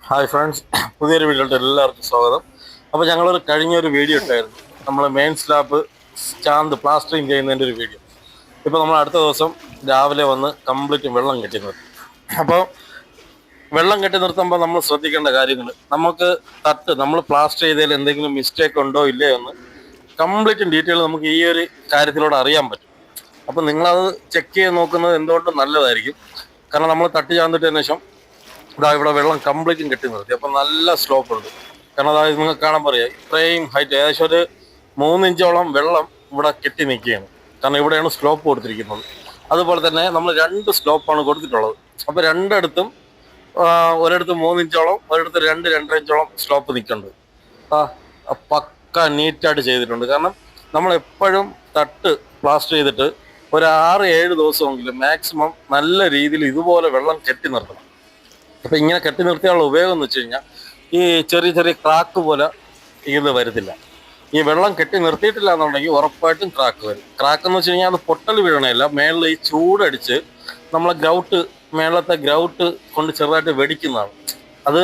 Hi friends, പുതിയൊരു വീഡിയോയിലോട്ട് എല്ലാവർക്കും സ്വാഗതം. അപ്പോൾ ഞങ്ങളൊരു കഴിഞ്ഞൊരു വീഡിയോ ഇട്ടായിരുന്നു, നമ്മൾ മെയിൻ സ്ലാബ് ചാന്ത് പ്ലാസ്റ്ററിങ് ചെയ്യുന്നതിൻ്റെ ഒരു വീഡിയോ. ഇപ്പോൾ നമ്മൾ അടുത്ത ദിവസം രാവിലെ വന്ന് കംപ്ലീറ്റ് വെള്ളം കെട്ടി നിർത്തും. അപ്പോൾ വെള്ളം കെട്ടി നിർത്തുമ്പോൾ നമ്മൾ ശ്രദ്ധിക്കേണ്ട കാര്യങ്ങൾ, നമുക്ക് നമ്മൾ പ്ലാസ്റ്റർ ചെയ്തതിൽ എന്തെങ്കിലും മിസ്റ്റേക്ക് ഉണ്ടോ ഇല്ലയോ എന്ന് കംപ്ലീറ്റ് ഡീറ്റെയിൽ നമുക്ക് ഈ ഒരു കാര്യത്തിലൂടെ അറിയാൻ പറ്റും. അപ്പോൾ നിങ്ങളത് ചെക്ക് ചെയ്ത് നോക്കുന്നത് എന്തുകൊണ്ടും നല്ലതായിരിക്കും. കാരണം നമ്മൾ തട്ടി ചാന്തിട്ടതിന് ശേഷം ഇവിടെ വെള്ളം കംപ്ലീറ്റും കെട്ടി നിർത്തി. അപ്പം നല്ല സ്ലോപ്പ് ഉണ്ട്. കാരണം അതായത് നിങ്ങൾക്ക് കാണാൻ പറയാം, ഇത്രയും ഹൈറ്റ് ഏകദേശം ഒരു 3 ഇഞ്ചോളം വെള്ളം ഇവിടെ കെട്ടി നിൽക്കുകയാണ്. കാരണം ഇവിടെയാണ് സ്ലോപ്പ് കൊടുത്തിരിക്കുന്നത്. അതുപോലെ തന്നെ നമ്മൾ 2 സ്ലോപ്പാണ് കൊടുത്തിട്ടുള്ളത്. അപ്പോൾ രണ്ടിടത്തും ഒരിടത്ത് 3 ഇഞ്ചോളം, ഒരിടത്ത് 2-2.5 ഇഞ്ചോളം സ്ലോപ്പ് നിൽക്കുന്നുണ്ട്. പക്ക നീറ്റായിട്ട് ചെയ്തിട്ടുണ്ട്. കാരണം നമ്മൾ എപ്പോഴും തട്ട് പ്ലാസ്റ്റർ ചെയ്തിട്ട് ഒരു 6-7 ദിവസമെങ്കിലും മാക്സിമം നല്ല രീതിയിൽ ഇതുപോലെ വെള്ളം കെട്ടി നിർത്തണം. അപ്പം ഇങ്ങനെ കെട്ടി നിർത്തിയുള്ള ഉപയോഗം എന്ന് വെച്ച് കഴിഞ്ഞാൽ ഈ ചെറിയ ചെറിയ ക്രാക്ക് പോലെ ഇത് വരത്തില്ല. ഈ വെള്ളം കെട്ടി നിർത്തിയിട്ടില്ല എന്നുണ്ടെങ്കിൽ ഉറപ്പായിട്ടും ക്രാക്ക് വരും. ക്രാക്ക് എന്ന് വെച്ച് കഴിഞ്ഞാൽ അത് പൊട്ടൽ വീഴണമില്ല, മേളിൽ ഈ ചൂടടിച്ച് നമ്മളെ മേളത്തെ ഗ്രൗട്ട് കൊണ്ട് ചെറുതായിട്ട് വെടിക്കുന്നതാണ്. അത്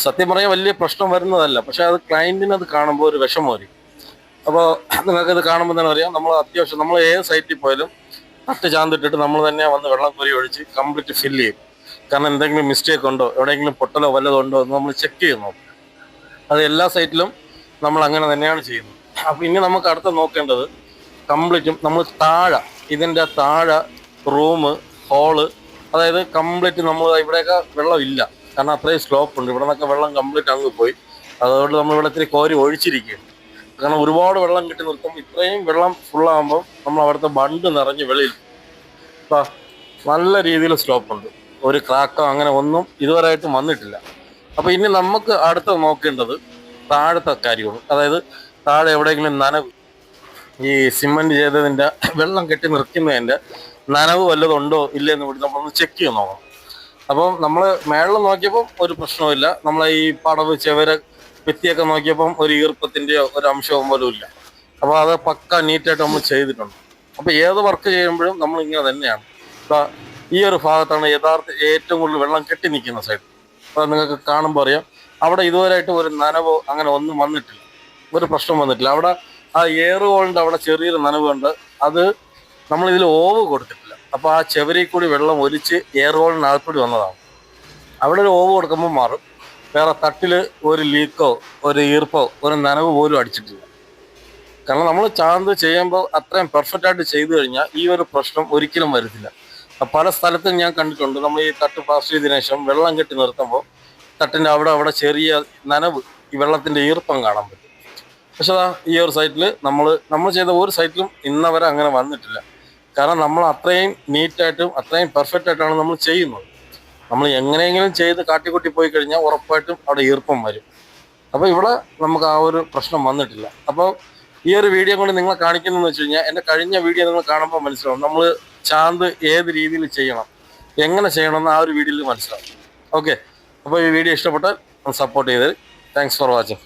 സത്യം പറയാൻ വലിയ പ്രശ്നം വരുന്നതല്ല, പക്ഷെ അത് ക്ലയൻറ്റിന് അത് കാണുമ്പോൾ ഒരു വിഷമമായിരിക്കും. അപ്പോൾ നിങ്ങൾക്കത് കാണുമ്പോൾ തന്നെ അറിയാം, നമ്മൾ അത്യാവശ്യം നമ്മൾ ഏത് സൈറ്റിൽ പോയാലും തട്ട് ചാന്തിട്ടിട്ട് നമ്മൾ തന്നെ വന്ന് വെള്ളം കോരി ഒഴിച്ച് കംപ്ലീറ്റ് ഫില്ല് ചെയ്യും. കാരണം എന്തെങ്കിലും മിസ്റ്റേക്ക് ഉണ്ടോ, എവിടെയെങ്കിലും പൊട്ടലോ വല്ലതോ ഉണ്ടോ എന്ന് നമ്മൾ ചെക്ക് ചെയ്യുന്നു. അത് എല്ലാ സൈറ്റിലും നമ്മൾ അങ്ങനെ തന്നെയാണ് ചെയ്യുന്നത്. അപ്പോൾ ഇനി നമുക്ക് അടുത്ത നോക്കേണ്ടത് കംപ്ലീറ്റും നമ്മൾ ഇതിൻ്റെ താഴെ റൂം, ഹോള്, അതായത് കംപ്ലീറ്റ് നമ്മൾ ഇവിടെയൊക്കെ വെള്ളം ഇല്ല. കാരണം അത്രയും സ്ലോപ്പ് ഉണ്ട്. ഇവിടെ നിന്നൊക്കെ വെള്ളം കംപ്ലീറ്റ് അങ്ങ് പോയി. അതുകൊണ്ട് നമ്മൾ ഇവിടെ ഇത്തിരി കോരി ഒഴിച്ചിരിക്കുകയാണ്. കാരണം ഒരുപാട് വെള്ളം കിട്ടി നിർത്തും. ഇത്രയും വെള്ളം ഫുള്ളാകുമ്പോൾ നമ്മൾ അവിടുത്തെ ബണ്ട് നിറഞ്ഞ് വെളിയിൽ നല്ല രീതിയിൽ സ്ലോപ്പ് ഉണ്ട്. ഒരു ക്രാക്കോ അങ്ങനെ ഒന്നും ഇതുവരെയായിട്ടും വന്നിട്ടില്ല. അപ്പോൾ ഇനി നമുക്ക് അടുത്ത് നോക്കേണ്ടത് താഴത്തെ കാര്യമാണ്. അതായത് താഴെ എവിടെയെങ്കിലും നനവ്, ഈ സിമെൻറ്റ് ചെയ്തതിൻ്റെ വെള്ളം കെട്ടി നിർത്തുന്നതിൻ്റെ നനവ് വല്ലതുണ്ടോ ഇല്ലയെന്ന് കൂടി നമ്മളൊന്ന് ചെക്ക് ചെയ്ത് നോക്കണം. അപ്പം നമ്മൾ മേളിൽ നോക്കിയപ്പം ഒരു പ്രശ്നവുമില്ല. നമ്മളെ ഈ പടവ് ചെവര ഭിത്തിയൊക്കെ നോക്കിയപ്പം ഒരു ഈർപ്പത്തിൻ്റെയോ ഒരു അംശവും പോലും ഇല്ല. അപ്പോൾ അത് പക്ക നീറ്റായിട്ട് നമ്മൾ ചെയ്തിട്ടുണ്ട്. അപ്പോൾ ഏത് വർക്ക് ചെയ്യുമ്പോഴും നമ്മൾ ഇങ്ങനെ തന്നെയാണ്. ഈ ഒരു ഭാഗത്താണ് ഏറ്റവും കൂടുതൽ വെള്ളം കെട്ടി നിൽക്കുന്ന സൈഡ്. അപ്പോൾ നിങ്ങൾക്ക് കാണുമ്പോൾ അറിയാം, അവിടെ ഇതുവരെയായിട്ട് ഒരു നനവോ അങ്ങനെ ഒന്നും വന്നിട്ടില്ല, ഒരു പ്രശ്നം വന്നിട്ടില്ല. അവിടെ ആ എയർ ഹോളിൻ്റെ അവിടെ ചെറിയൊരു നനവുണ്ട്. അത് നമ്മളിതിൽ ഓവ് കൊടുത്തിട്ടില്ല. അപ്പോൾ ആ ചെവരിൽ കൂടി വെള്ളം ഒലിച്ച് എയർ ഹോളിനകത്തൂടി വന്നതാണ്. അവിടെ ഒരു ഓവ് കൊടുക്കുമ്പോൾ മാറും. വേറെ തട്ടിൽ ഒരു ലീക്കോ ഒരു ഈർപ്പോ ഒരു നനവ് പോലും അടിച്ചിട്ടില്ല. കാരണം നമ്മൾ ചാന്ത് ചെയ്യുമ്പോൾ അത്രയും പെർഫെക്റ്റായിട്ട് ചെയ്തു കഴിഞ്ഞാൽ ഈ ഒരു പ്രശ്നം ഒരിക്കലും വരത്തില്ല. പല സ്ഥലത്തും ഞാൻ കണ്ടിട്ടുണ്ട്, നമ്മൾ ഈ തട്ട് പ്ലാസ്റ്റർ ചെയ്തതിനു ശേഷം വെള്ളം കെട്ടി നിർത്തുമ്പോൾ തട്ടിൻ്റെ അവിടെ ചെറിയ നനവ്, ഈ വെള്ളത്തിൻ്റെ ഈർപ്പം കാണാൻ പറ്റും. പക്ഷെ ഈ ഒരു സൈറ്റിൽ നമ്മൾ ചെയ്ത ഒരു സൈറ്റിലും ഇന്നവരെ അങ്ങനെ വന്നിട്ടില്ല. കാരണം നമ്മൾ അത്രയും നീറ്റായിട്ടും അത്രയും പെർഫെക്റ്റ് ആയിട്ടാണ് നമ്മൾ ചെയ്യുന്നത്. നമ്മൾ എങ്ങനെയെങ്കിലും ചെയ്ത് കാട്ടിക്കൂട്ടി പോയി കഴിഞ്ഞാൽ ഉറപ്പായിട്ടും അവിടെ ഈർപ്പം വരും. അപ്പോൾ ഇവിടെ നമുക്ക് ആ ഒരു പ്രശ്നം വന്നിട്ടില്ല. അപ്പോൾ ഈ ഒരു വീഡിയോ കൊണ്ട് നിങ്ങളെ കാണിക്കുന്നതെന്ന് വെച്ച് കഴിഞ്ഞാൽ, എൻ്റെ കഴിഞ്ഞ വീഡിയോ നിങ്ങൾ കാണുമ്പോൾ മനസ്സിലാവും നമ്മൾ ചാന്ത് ഏത് രീതിയിൽ ചെയ്യണം, എങ്ങനെ ചെയ്യണമെന്ന് ആ ഒരു വീഡിയോയിൽ മനസ്സിലാവും. ഓക്കെ, അപ്പോൾ ഈ വീഡിയോ ഇഷ്ടപ്പെട്ടാൽ സപ്പോർട്ട് ചെയ്ത് താങ്ക്സ് ഫോർ വാച്ചിങ്.